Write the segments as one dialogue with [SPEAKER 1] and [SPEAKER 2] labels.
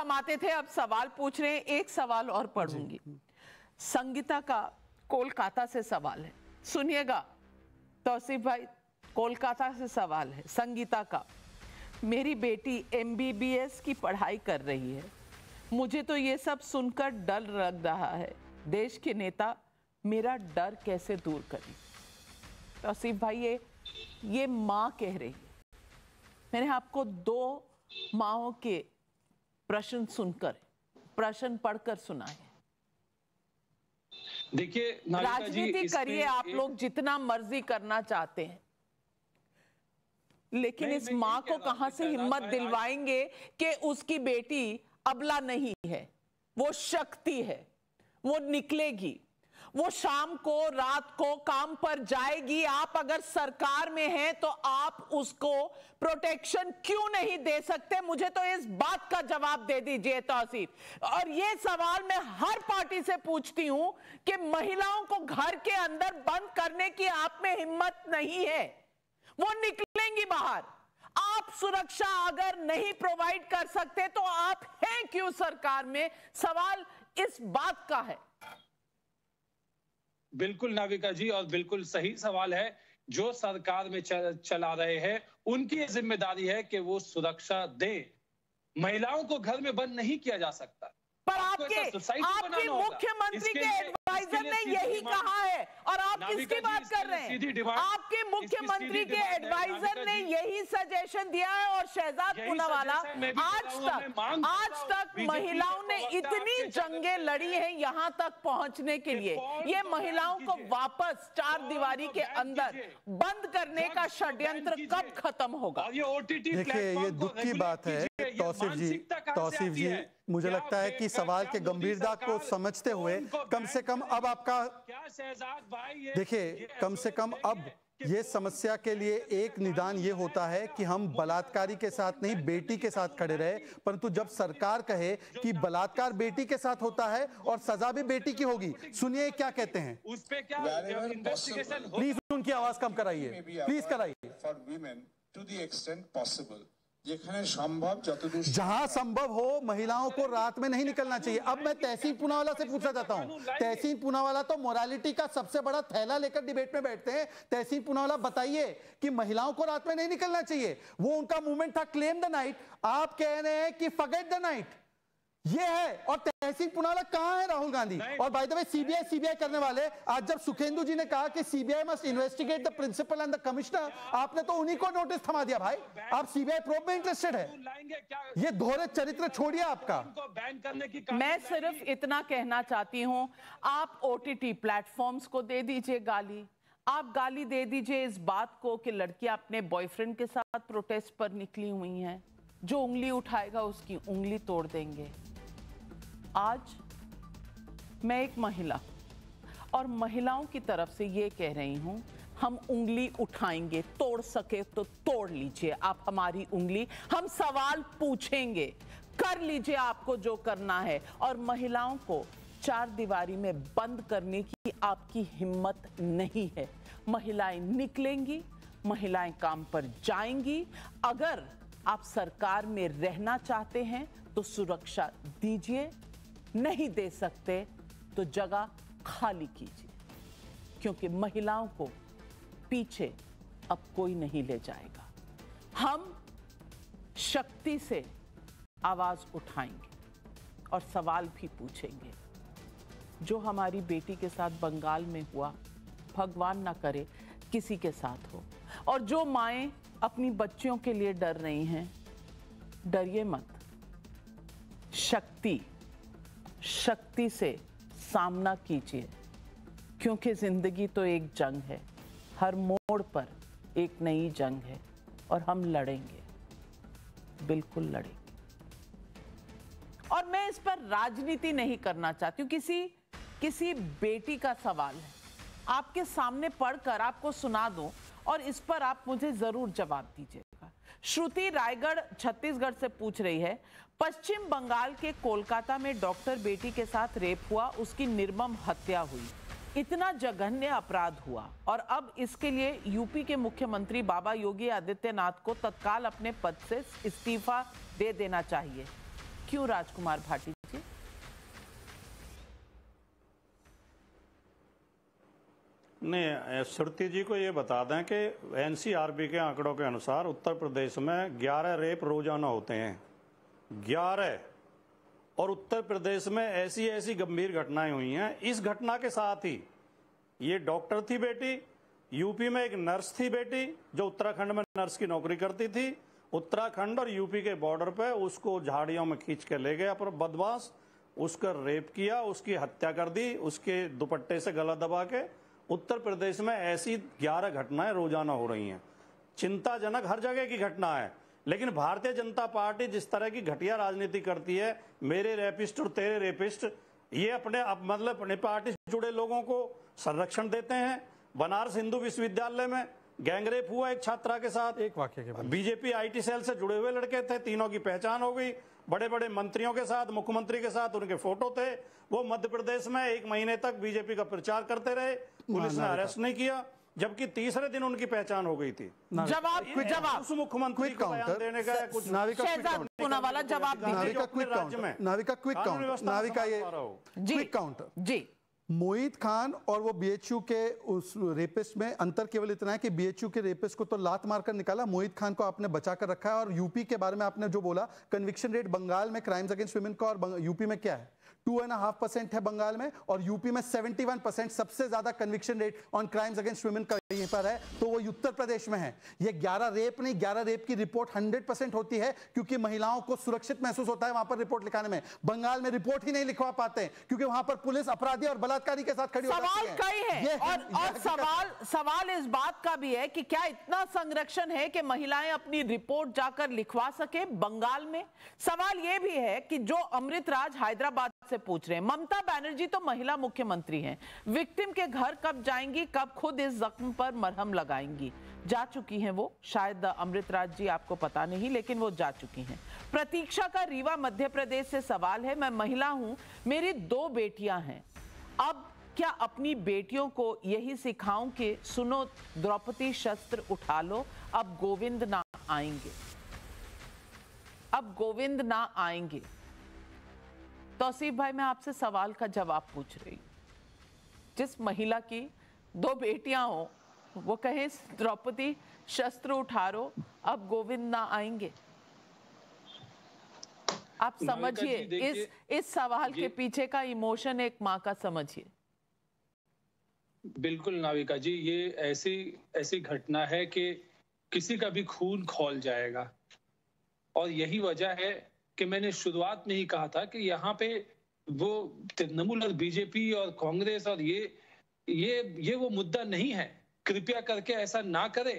[SPEAKER 1] थमाते थे, अब सवाल पूछ रहे हैं। एक सवाल और पढ़ूंगी। संगीता का कोलकाता से सवाल है, सुनिएगा तौसीफ भाई। कोलकाता से सवाल है संगीता का। मेरी बेटी MBBS की पढ़ाई कर रही है, मुझे तो ये सब सुनकर डर लग रहा है। देश के नेता मेरा डर कैसे दूर करें? तौसीफ भाई, ये माँ कह रही है। मैंने आपको 2 माओं के प्रश्न सुनकर, प्रश्न पढ़कर सुना है।
[SPEAKER 2] देखिए
[SPEAKER 1] राजनीति करिए आप लोग जितना मर्जी करना चाहते हैं, लेकिन इस माँ को कहां से हिम्मत दिलवाएंगे कि उसकी बेटी अबला नहीं है, वो शक्ति है, वो निकलेगी, वो शाम को रात को काम पर जाएगी। आप अगर सरकार में हैं तो आप उसको प्रोटेक्शन क्यों नहीं दे सकते? मुझे तो इस बात का जवाब दे दीजिए तौसीफ। और ये सवाल मैं हर पार्टी से पूछती हूं कि महिलाओं को घर के अंदर बंद करने की आप में हिम्मत नहीं है, वो निकलेंगी बाहर। आप सुरक्षा अगर नहीं प्रोवाइड कर सकते तो आप हैं क्यों सरकार में? सवाल इस बात का है।
[SPEAKER 2] बिल्कुल नाविका जी, और बिल्कुल सही सवाल है। जो सरकार में चला रहे हैं उनकी जिम्मेदारी है कि वो सुरक्षा दे। महिलाओं को घर में बंद नहीं किया जा सकता।
[SPEAKER 1] पर आपके मुख्यमंत्री के एडवाइजर ने यही कहा है, और आप किसकी बात कर रहे हैं? आपके मुख्यमंत्री के एडवाइजर ने यही सजेशन दिया है। और शहजाद पूनावाला, आज तक महिलाओं ने इतनी जंगें लड़ी हैं यहां तक पहुंचने के लिए। ये महिलाओं को वापस 4 दीवारी के अंदर बंद करने का षड्यंत्र कब खत्म होगा?
[SPEAKER 3] देखिए, ये दुख की बात है तौसीफ जी, मुझे लगता है कि सवाल के गंभीरता को समझते हुए कम से कम अब आपका, देखिए, कम से कम अब ये समस्या के लिए एक निदान ये होता है कि हम बलात्कारी के साथ नहीं बेटी के साथ खड़े रहे। परंतु जब सरकार कहे कि बलात्कार बेटी के साथ होता है और सजा भी बेटी की होगी, सुनिए क्या कहते हैं।
[SPEAKER 2] उस पे क्या इन्वेस्टिगेशन?
[SPEAKER 3] प्लीज उनकी आवाज कम कराइए, प्लीज कराइए। जहां संभव हो महिलाओं को रात में नहीं निकलना चाहिए। अब मैं तहसीन पूनावाला से पूछना चाहता हूं। तहसीन पूनावाला तो मोरालिटी का सबसे बड़ा थैला लेकर डिबेट में बैठते हैं। तहसीन पूनावाला, बताइए कि महिलाओं को रात में नहीं निकलना चाहिए। वो उनका मूवमेंट था क्लेम द नाइट, आप कह रहे हैं कि फॉरगेट द नाइट। ये है। और तहसीन पूनावाला कहां है राहुल गांधी? और बाय द वे सीबीआई करने वाले, आज जब सुखेंदु जी ने कहा कि CBI must investigate the principal and the commissioner, आपने तो उन्हीं को नोटिस थमा दिया। भाई, आप सीबीआई प्रोब में इंटरेस्टेड है? ये दोहरे चरित्र छोड़िए आपका।
[SPEAKER 1] मैं सिर्फ इतना कहना चाहती हूं, आप OTT प्लेटफॉर्म्स को दे दीजिए गाली। आप गाली दे दीजिए इस बात को कि लड़कियां अपने बॉयफ्रेंड के साथ प्रोटेस्ट पर निकली हुई हैं। जो उंगली उठाएगा उसकी उंगली तोड़ देंगे। आज मैं एक महिला और महिलाओं की तरफ से ये कह रही हूं, हम उंगली उठाएंगे, तोड़ सके तो तोड़ लीजिए आप हमारी उंगली। हम सवाल पूछेंगे, कर लीजिए आपको जो करना है। और महिलाओं को 4 दीवारी में बंद करने की आपकी हिम्मत नहीं है। महिलाएं निकलेंगी, महिलाएं काम पर जाएंगी। अगर आप सरकार में रहना चाहते हैं तो सुरक्षा दीजिए, नहीं दे सकते तो जगह खाली कीजिए, क्योंकि महिलाओं को पीछे अब कोई नहीं ले जाएगा। हम शक्ति से आवाज उठाएंगे और सवाल भी पूछेंगे। जो हमारी बेटी के साथ बंगाल में हुआ, भगवान ना करे किसी के साथ हो। और जो माएं अपनी बच्चियों के लिए डर रही हैं, डरिए मत। शक्ति से सामना कीजिए, क्योंकि जिंदगी तो एक जंग है। हर मोड़ पर एक नई जंग है और हम लड़ेंगे, बिल्कुल लड़ेंगे। और मैं इस पर राजनीति नहीं करना चाहती हूँ। किसी बेटी का सवाल है, आपके सामने पढ़कर आपको सुना दूं और इस पर आप मुझे जरूर जवाब दीजिएगा। श्रुति रायगढ़ छत्तीसगढ़ से पूछ रही है, पश्चिम बंगाल के कोलकाता में डॉक्टर बेटी के साथ रेप हुआ, उसकी निर्मम हत्या हुई, इतना जघन्य अपराध हुआ और अब इसके लिए यूपी के मुख्यमंत्री बाबा योगी आदित्यनाथ को तत्काल अपने पद से इस्तीफा दे देना चाहिए। क्यों राजकुमार भाटी जी?
[SPEAKER 4] नहीं, श्रुति जी को ये बता दें कि एनसीआरबी के आंकड़ों के अनुसार उत्तर प्रदेश में 11 रेप रोजाना होते हैं, 11। और उत्तर प्रदेश में ऐसी ऐसी गंभीर घटनाएं हुई हैं। इस घटना के साथ ही ये डॉक्टर थी बेटी, यूपी में एक नर्स थी बेटी जो उत्तराखंड में नर्स की नौकरी करती थी। उत्तराखंड और यूपी के बॉर्डर पे उसको झाड़ियों में खींच के ले गया पर बदमाश, उसका रेप किया, उसकी हत्या कर दी, उसके दुपट्टे से गला दबा के। उत्तर प्रदेश में ऐसी 11 घटनाएं रोजाना हो रही हैं। चिंताजनक हर जगह की घटना है, लेकिन भारतीय जनता पार्टी जिस तरह की घटिया राजनीति करती है, मेरे रेपिस्ट और तेरे रेपिस्ट, ये अपने पार्टी से जुड़े लोगों को संरक्षण देते हैं। बनारस हिंदू विश्वविद्यालय में गैंगरेप हुआ एक छात्रा के साथ, एक वाक्य के बाद बीजेपी आईटी सेल से जुड़े हुए लड़के थे, तीनों की पहचान हो गई। बड़े बड़े मंत्रियों के साथ, मुख्यमंत्री के साथ उनके फोटो थे। वो मध्य प्रदेश में 1 महीने तक बीजेपी का प्रचार करते रहे, पुलिस ने अरेस्ट नहीं किया, जबकि तीसरे दिन उनकी पहचान हो गई थी।
[SPEAKER 1] जवाब
[SPEAKER 4] उस मुख्यमंत्री को बयान देने का कुछ
[SPEAKER 1] शहजाद पूनावाला जवाब दीजिए।
[SPEAKER 3] क्विक काउंटर जी। मोहित खान और वो बीएचयू के उस रेपिस्ट में अंतर केवल इतना है कि बीएचयू के रेपिस्ट को तो लात मारकर निकाला, मोहित खान को आपने बचा कर रखा है। और यूपी के बारे में आपने जो बोला, कन्विक्शन रेट बंगाल में क्राइम्स अगेंस्ट वुमेन का और यूपी में क्या है, 2.5% है बंगाल में, और यूपी में 71%। सबसे ज्यादा conviction rate on crimes against women का यहीं पर है, तो वो उत्तर प्रदेश में है। ये 11 रेप नहीं, 11 रेप की रिपोर्ट 100% होती है, क्योंकि महिलाओं को सुरक्षित महसूस होता है वहां पर रिपोर्ट लिखाने में। बंगाल में रिपोर्ट ही नहीं लिखवा पाते, क्योंकि वहां पर पुलिस अपराधी और बलात्कारी के साथ खड़ी हो जाती है।
[SPEAKER 1] सवाल कई है, और सवाल इस बात का भी है कि क्या इतना संरक्षण है कि महिलाएं अपनी रिपोर्ट जाकर लिखवा सके बंगाल में? सवाल यह भी है कि जो अमृतराज हैदराबाद से पूछ रहे हैं, ममता बनर्जी तो महिला मुख्यमंत्री हैं, विक्टिम के घर कब जाएंगी, कब खुद इस जख्म पर मरहम लगाएंगी? जा चुकी हैं वो, शायद अमृतराज जी आपको पता नहीं, लेकिन वो जा चुकी हैं। प्रतीक्षा का रीवा मध्य प्रदेश से सवाल है, मैं महिला हूं, मेरी 2 बेटियां हैं, अब क्या अपनी बेटियों को यही सिखाऊं कि सुनो द्रौपदी शस्त्र उठा लो, अब गोविंद ना आएंगे, अब गोविंद ना आएंगे। तौसीफ भाई, मैं आपसे सवाल का जवाब पूछ रही हूं। जिस महिला की 2 बेटियां हो, वो कहे द्रौपदी शस्त्र उठा लो, अब गोविंद ना आएंगे। आप समझिए इस सवाल के पीछे का इमोशन एक मां का, समझिए।
[SPEAKER 2] बिल्कुल नाविका जी, ये ऐसी घटना है कि किसी का भी खून खौल जाएगा, और यही वजह है कि मैंने शुरुआत में ही कहा था कि यहाँ पे वो तृणमूल और बीजेपी और कांग्रेस और ये वो मुद्दा नहीं है। कृपया करके ऐसा ना करे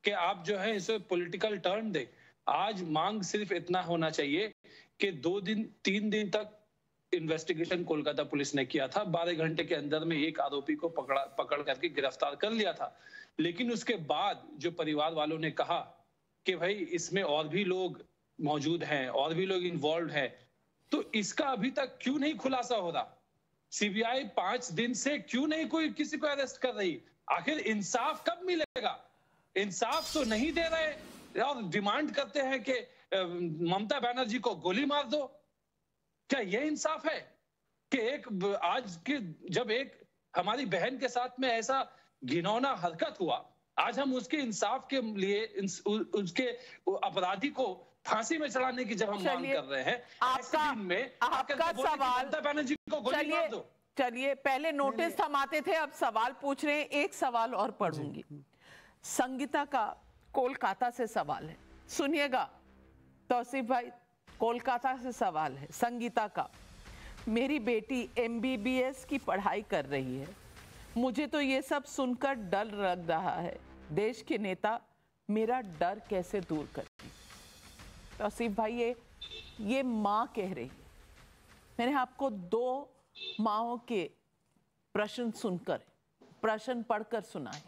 [SPEAKER 2] कि आप जो है इसे पॉलिटिकल टर्न दे। आज मांग सिर्फ इतना होना चाहिए कि 2-3 दिन तक इन्वेस्टिगेशन कोलकाता पुलिस ने किया था, 12 घंटे के अंदर में एक आरोपी को पकड़ करके गिरफ्तार कर लिया था। लेकिन उसके बाद जो परिवार वालों ने कहा कि भाई इसमें और भी लोग मौजूद हैं, और भी लोग इन्वॉल्व हैं, तो इसका अभी तक क्यों नहीं खुलासा हो रहा? सीबीआई 5 दिन से क्यों नहीं कोई किसी को अरेस्ट कर रही? आखिर इंसाफ कब मिलेगा? इंसाफ तो नहीं दे रहे और डिमांड करते हैं कि ममता बनर्जी को गोली मार दो। क्या यह इंसाफ है कि आज के जब एक हमारी बहन के साथ में ऐसा घिनौना हरकत हुआ, आज हम उसके इंसाफ के लिए उसके अपराधी को फांसी में चढ़ाने की जब हम मांग कर रहे हैं,
[SPEAKER 1] आपका सवाल,
[SPEAKER 2] ममता बनर्जी को गोली मार दो।
[SPEAKER 1] चलिए, पहले नोटिस थमाते थे, अब सवाल पूछ रहे हैं। एक सवाल और पढ़ूंगी। संगीता का कोलकाता से सवाल है, सुनिएगा तौसीफ भाई, कोलकाता से सवाल है संगीता का। मेरी बेटी MBBS की पढ़ाई कर रही है, मुझे तो ये सब सुनकर डर लग रहा है, देश के नेता मेरा डर कैसे दूर करें? तौसीफ भाई, ये माँ कह रही है। मैंने आपको 2 माँओं के प्रश्न पढ़कर सुनाए।